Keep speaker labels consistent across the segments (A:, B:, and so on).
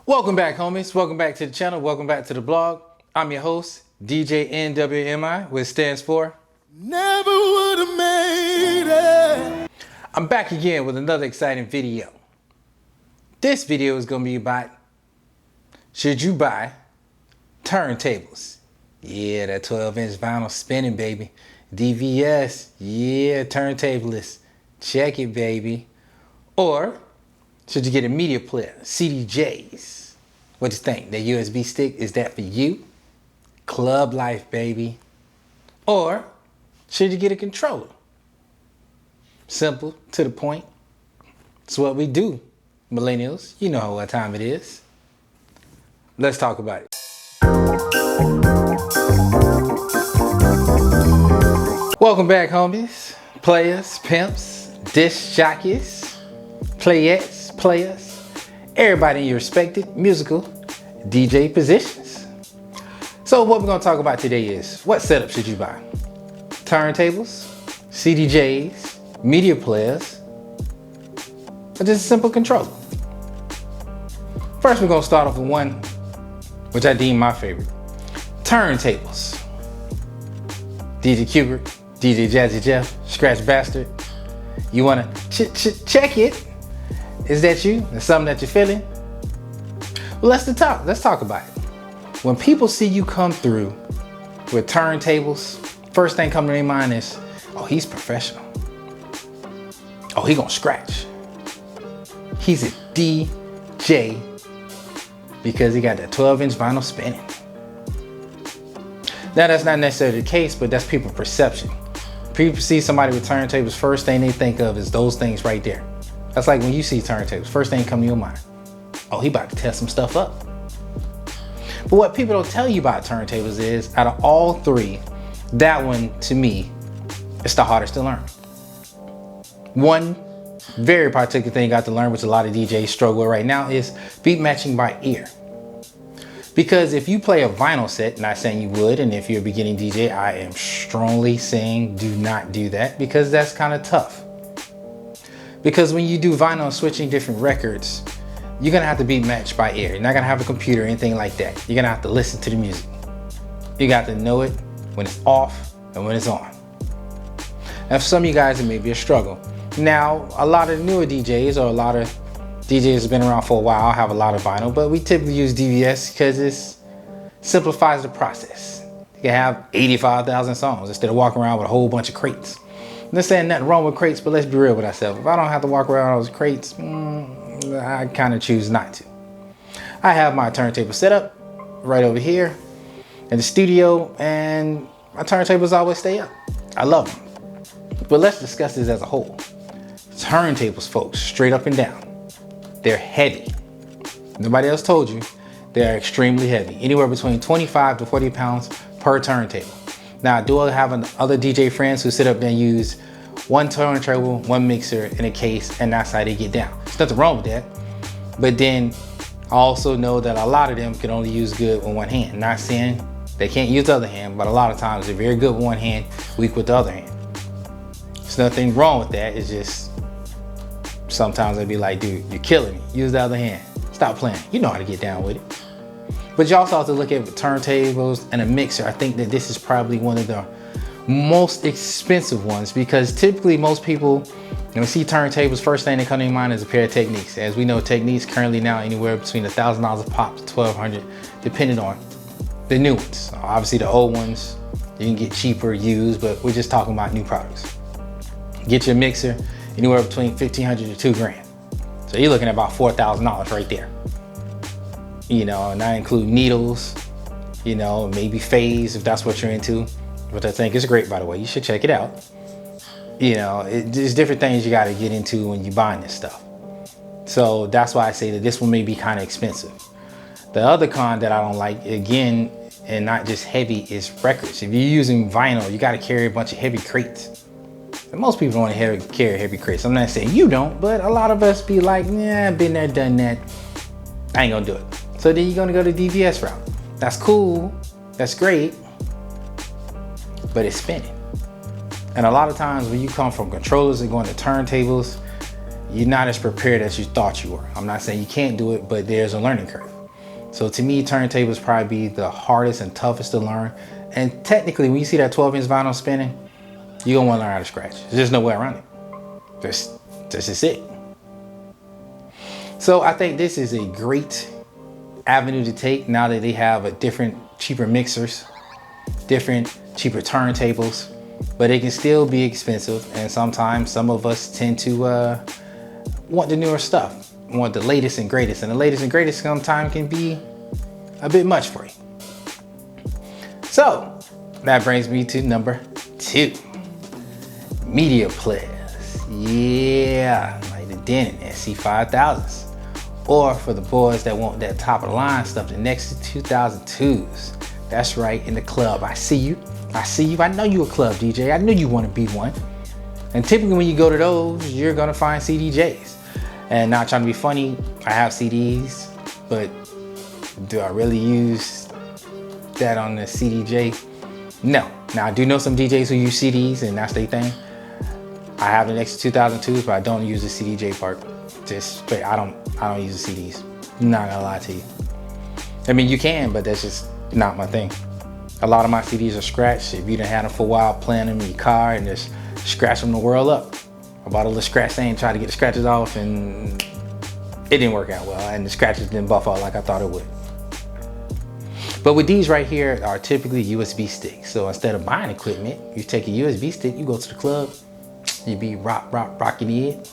A: Welcome back, homies. Welcome back to the channel. Welcome back to the blog. I'm your host, DJ NWMI, which stands for
B: Never Would Have Made It.
A: I'm back again with another exciting video. This video is going to be about, should you buy turntables? Yeah, that 12-inch vinyl spinning, baby. DVS, yeah, turntablist. Check it, baby. Or should you get a media player, CDJ'S? What you think? That USB stick, is that for you? Club life, baby. Or should you get a controller? Simple, to the point. It's what we do, millennials. You know what time it is. Let's talk about it. Welcome back, homies, players, pimps, disc jockeys, playettes, players, everybody in your respected musical DJ positions. So what we're going to talk about today is, what setup should you buy? Turntables, CDJs, media players, or just a simple controller? First, we're going to start off with one, which I deem my favorite. Turntables. DJ Kubert, DJ Jazzy Jeff, Scratch Bastard. You want to check it? Is that you? Is something that you're feeling? Well, let's talk about it. When people see you come through with turntables, first thing coming to their mind is, oh, he's professional. Oh, he gonna scratch. He's a DJ because he got that 12-inch vinyl spinning. Now, that's not necessarily the case, but that's people's perception. People see somebody with turntables, first thing they think of is those things right there. That's like when you see turntables, first thing come to your mind. Oh, he about to test some stuff up. But what people don't tell you about turntables is, out of all three, that one, to me, is the hardest to learn. One very particular thing I got to learn, which a lot of DJs struggle with right now, is beat matching by ear. Because if you play a vinyl set, not saying you would, and if you're a beginning DJ, I am strongly saying do not do that, because that's kind of tough. Because when you do vinyl switching different records, you're gonna have to beat match by ear. You're not gonna have a computer or anything like that. You're gonna have to listen to the music. You got to know it when it's off and when it's on. And for some of you guys, it may be a struggle. Now, a lot of the newer DJs, or a lot of DJs have been around for a while, have a lot of vinyl, but we typically use DVS because it simplifies the process. You can have 85,000 songs instead of walking around with a whole bunch of crates. I'm not saying nothing wrong with crates, but let's be real with ourselves. If I don't have to walk around with those crates, I kind of choose not to. I have my turntable set up right over here in the studio, and my turntables always stay up. I love them. But let's discuss this as a whole. Turntables, folks, straight up and down. They're heavy. Nobody else told you. They're extremely heavy. Anywhere between 25 to 40 pounds per turntable. Now, I do have other DJ friends who sit up there and use one turntable, one mixer in a case, and that's how they get down. There's nothing wrong with that. But then I also know that a lot of them can only use good with one hand. Not saying they can't use the other hand, but a lot of times they're very good with one hand, weak with the other hand. There's nothing wrong with that. It's just sometimes I'd be like, dude, you're killing me. Use the other hand. Stop playing. You know how to get down with it. But you also have to look at turntables and a mixer. I think that this is probably one of the most expensive ones, because typically most people, when we see turntables, first thing that comes to mind is a pair of Techniques. As we know, Techniques currently now anywhere between $1,000 a pop to $1,200, depending on the new ones. Obviously the old ones, you can get cheaper used, but we're just talking about new products. Get your mixer anywhere between $1,500 to $2,000. So you're looking at about $4,000 right there. You know, and I include needles, you know, maybe phase if that's what you're into, which I think is great, by the way. You should check it out. You know, there's different things you got to get into when you're buying this stuff. So that's why I say that this one may be kind of expensive. The other con that I don't like, again, and not just heavy, is records. If you're using vinyl, you got to carry a bunch of heavy crates. And most people don't want to carry heavy crates. I'm not saying you don't, but a lot of us be like, yeah, been there, done that. I ain't gonna do it. So then you're gonna go the DVS route. That's cool, that's great, but it's spinning. And a lot of times when you come from controllers and going to turntables, you're not as prepared as you thought you were. I'm not saying you can't do it, but there's a learning curve. So to me, turntables probably be the hardest and toughest to learn. And technically, when you see that 12-inch vinyl spinning, you're gonna wanna learn how to scratch. There's no way around it. This is it. So I think this is a great avenue to take now that they have a different, cheaper mixers, different, cheaper turntables, but it can still be expensive. And sometimes some of us tend to want the newer stuff, want the latest and greatest. And the latest and greatest sometimes can be a bit much for you. So that brings me to number 2, media players. Yeah, like the Denon SC5000s. Or for the boys that want that top of the line stuff, the Nexus 2002s. That's right, in the club. I see you. I see you. I know you a club DJ. I know you want to be one. And typically when you go to those, you're going to find CDJs. And not trying to be funny, I have CDs, but do I really use that on the CDJ? No. Now I do know some DJs who use CDs and that's their thing. I have the Nexus 2002s, but I don't use the CDJ part. Just straight, I don't use the CDs. I'm not gonna lie to you. I mean, you can, but that's just not my thing. A lot of my CDs are scratched. If you done had them for a while, playing them in your car and just scratch them the world up. I bought a little scratch thing, tried to get the scratches off, and it didn't work out well. And the scratches didn't buff out like I thought it would. But with these right here are typically USB sticks. So instead of buying equipment, you take a USB stick, you go to the club, you be rocking it.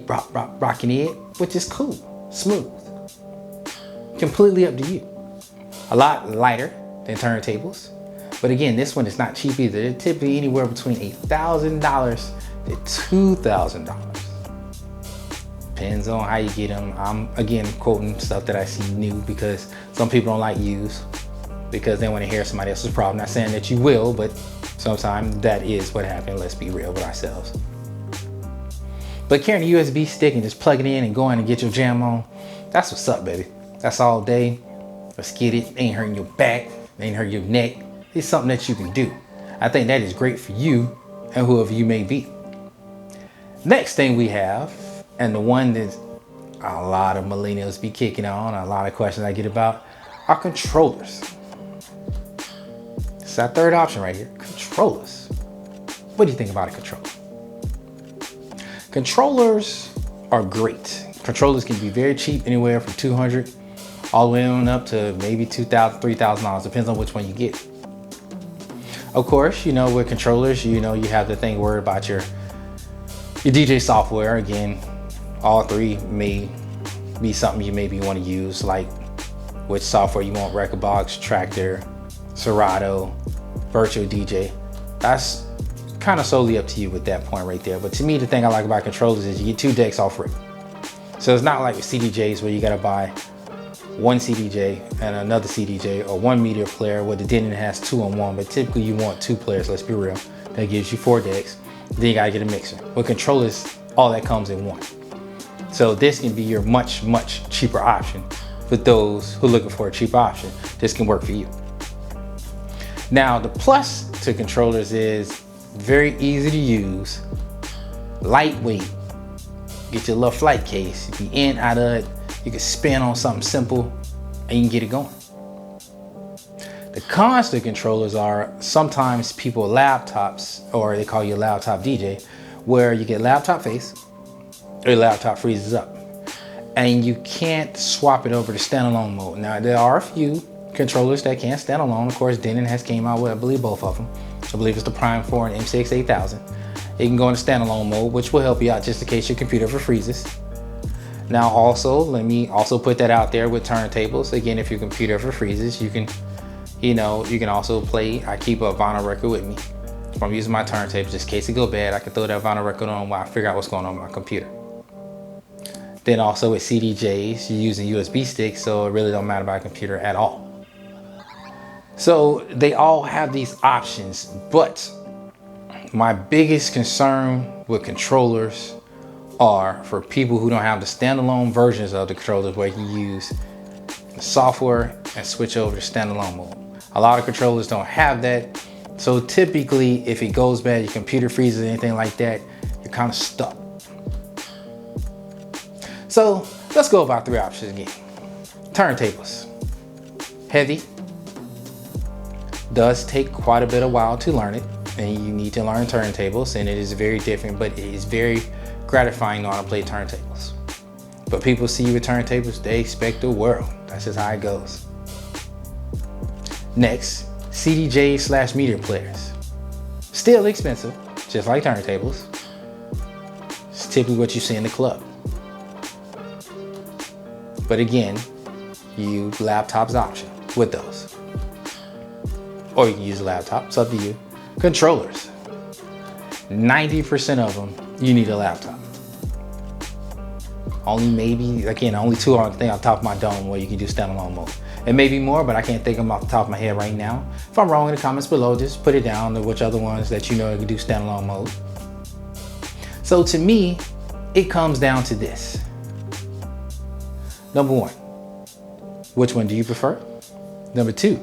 A: Rocking it, which is cool, smooth, completely up to you. A lot lighter than turntables, but again, this one is not cheap either. They're typically anywhere between $1,000 to $2,000. Depends on how you get them. I'm again quoting stuff that I see new because some people don't like used because they want to hear somebody else's problem. Not saying that you will, but sometimes that is what happens. Let's be real with ourselves. But carrying a USB stick and just plug it in and going and get your jam on, that's what's up, baby. That's all day. Let's get it. Ain't hurting your back, ain't hurting your neck. It's something that you can do. I think that is great for you and whoever you may be. Next thing we have, and the one that a lot of millennials be kicking on, a lot of questions I get about, are controllers. It's our third option right here, controllers. What do you think about a controller? Controllers are great. Controllers can be very cheap, anywhere from $200 all the way on up to maybe $2,000, $3,000, depends on which one you get. Of course, you know, with controllers, you know, you have the thing worried about your DJ software. Again, all three may be something you maybe want to use, like which software you want, Rekordbox, Traktor, Serato, Virtual DJ. That's kind of solely up to you with that point right there. But to me, the thing I like about controllers is you get 2 decks all free. So it's not like with CDJs where you gotta buy one CDJ and another CDJ, or one media player where the Denon has 2 on 1, but typically you want 2 players, let's be real. That gives you 4 decks, then you gotta get a mixer. With controllers, all that comes in one. So this can be your much, much cheaper option for those who are looking for a cheap option. This can work for you. Now, the plus to controllers is very easy to use, lightweight. Get your little flight case, you be in, out of it. You can spin on something simple and you can get it going. The cons to controllers are sometimes people laptops, or they call you a laptop DJ, where you get laptop face, or your laptop freezes up. And you can't swap it over to standalone mode. Now, there are a few controllers that can stand alone. Of course, Denon has came out with, I believe, both of them. I believe it's the Prime 4 and MCX 8000. It can go into standalone mode, which will help you out just in case your computer ever freezes. Now also, let me also put that out there with turntables. Again, if your computer ever freezes, you can also play. I keep a vinyl record with me. If I'm using my turntables, just in case it go bad, I can throw that vinyl record on while I figure out what's going on with my computer. Then also with CDJs, you're using USB sticks, so it really don't matter about a computer at all. So they all have these options, but my biggest concern with controllers are for people who don't have the standalone versions of the controllers where you use the software and switch over to standalone mode. A lot of controllers don't have that. So typically, if it goes bad, your computer freezes, anything like that, you're kind of stuck. So let's go about 3 options again. Turntables. Heavy. Does take quite a bit of while to learn it, and you need to learn turntables, and it is very different, but it is very gratifying to know how to play turntables. But people see you with turntables, they expect the world. That's just how it goes. Next, CDJs / meter players. Still expensive, just like turntables. It's typically what you see in the club. But again, you laptop's option with those. Or you can use a laptop, it's up to you. Controllers. 90% of them, you need a laptop. Only maybe, again, only 2 I think off the top of my dome where you can do standalone mode. It may be more, but I can't think of them off the top of my head right now. If I'm wrong in the comments below, just put it down to which other ones that you know you can do standalone mode. So to me, it comes down to this. Number 1, which one do you prefer? Number 2,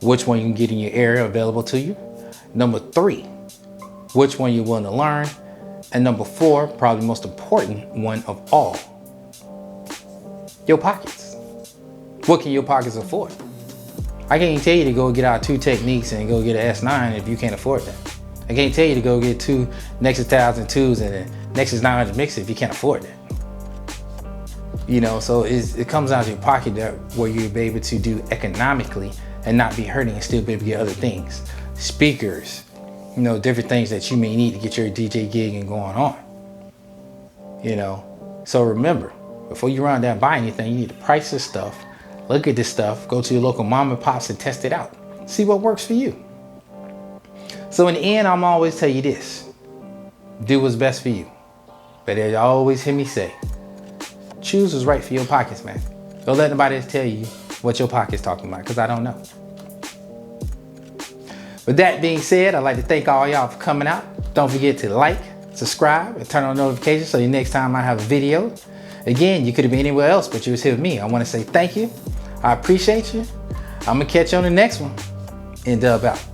A: which one you can get in your area available to you? Number 3, which one you're willing to learn? And number 4, probably the most important one of all, your pockets. What can your pockets afford? I can't tell you to go get out 2 Techniques and go get an S9 if you can't afford that. I can't tell you to go get 2 Nexus 1002s and a Nexus 900 Mixer if you can't afford that. You know, so it comes out of your pocket where you'll be able to do economically and not be hurting and still be able to get other things. Speakers, you know, different things that you may need to get your DJ gig and going on. You know, so remember, before you run down and buy anything, you need to price this stuff, look at this stuff, go to your local mom and pops and test it out. See what works for you. So in the end, I'm always tell you this, do what's best for you. But they always hear me say, choose what's right for your pockets, man. Don't let nobody else tell you what your pocket's talking about, because I don't know. With that being said, I'd like to thank all y'all for coming out. Don't forget to like, subscribe, and turn on notifications so the next time I have a video. Again, you could have been anywhere else, but you was here with me. I want to say thank you. I appreciate you. I'm going to catch you on the next one. And Dub out.